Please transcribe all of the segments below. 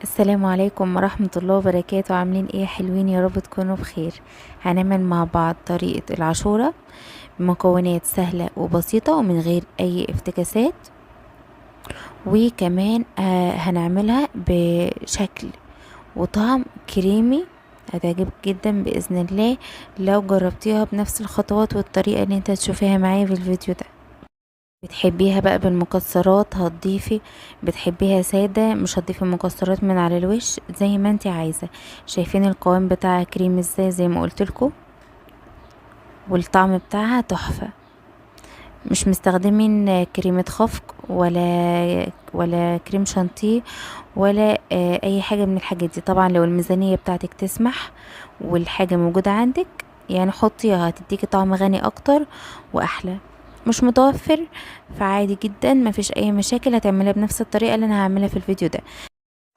السلام عليكم ورحمة الله وبركاته. عاملين ايه؟ حلوين يا رب تكونوا بخير. هنعمل مع بعض طريقة العاشورة بمكونات سهلة وبسيطة ومن غير اي افتكاسات، وكمان هنعملها بشكل وطعم كريمي. هتعجبك جدا بإذن الله لو جربتيها بنفس الخطوات والطريقة اللي انت تشوفيها معايا في الفيديو ده. بتحبيها بقى بالمكسرات هتضيفي، بتحبيها سادة مش هتضيفي مكسرات من على الوش زي ما انتي عايزة. شايفين القوام بتاعها كريم ازاي زي ما قلتلكوا، والطعم بتاعها تحفة. مش مستخدمين كريمة خفق ولا كريم شانتيه ولا اي حاجة من الحاجات دي. طبعا لو الميزانية بتاعتك تسمح والحاجة موجودة عندك يعني حطيها، هتديكي طعم غني اكتر واحلى. مش متوفر فعادي جدا، مفيش اي مشاكل، هتعملها بنفس الطريقة اللي انا هعملها في الفيديو ده.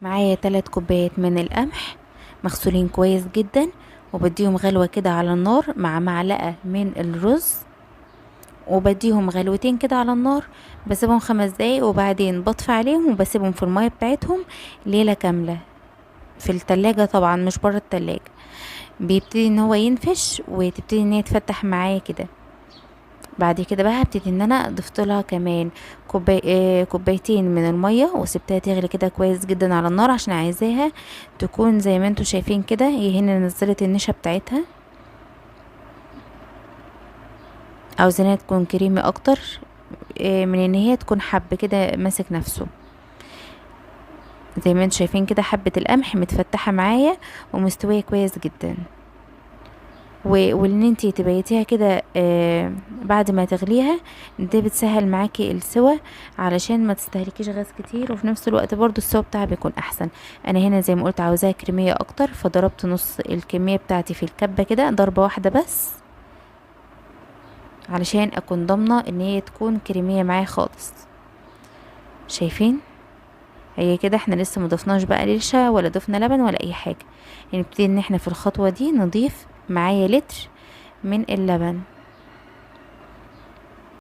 معايا 3 كوبايات من القمح مغسولين كويس جدا، وبديهم غلوة كده على النار مع معلقة من الرز، وبديهم غلوتين كده على النار. بسيبهم 5 دقايق وبعدين بطفي عليهم وبسيبهم في المية بتاعتهم ليلة كاملة في التلاجة، طبعا مش برا التلاجة. بيبتدي ان هو ينفش وتبتدي ان هي تفتح معايا كده. بعد كده بقى هبتدي ان انا ضفت لها كمان كوبايتين من الميه وسبتها تغلي كده كويس جدا على النار، عشان عايزاها تكون زي ما انتوا شايفين كده. هي هنا نزلت النشا بتاعتها، عاوزينها تكون كريمي اكتر من ان هي تكون حب كده ماسك نفسه. زي ما انتوا شايفين كده حبة القمح متفتحة معايا ومستوية كويس جدا. وان انتي تبيتيها كده بعد ما تغليها، ده بتسهل معاكي السوى علشان ما تستهلكيش غاز كتير، وفي نفس الوقت برضو السوى بتاعها بيكون احسن. انا هنا زي ما قلت عاوزاها كريمية اكتر، فضربت نص الكمية بتاعتي في الكبة كده ضربة واحدة بس، علشان اكون ضامنة ان هي تكون كريمية معايا خالص. شايفين هي كده احنا لسه مضفناش بقى للشا ولا ضفنا لبن ولا اي حاجة. يعني نبتدي ان احنا في الخطوة دي نضيف معايا لتر من اللبن.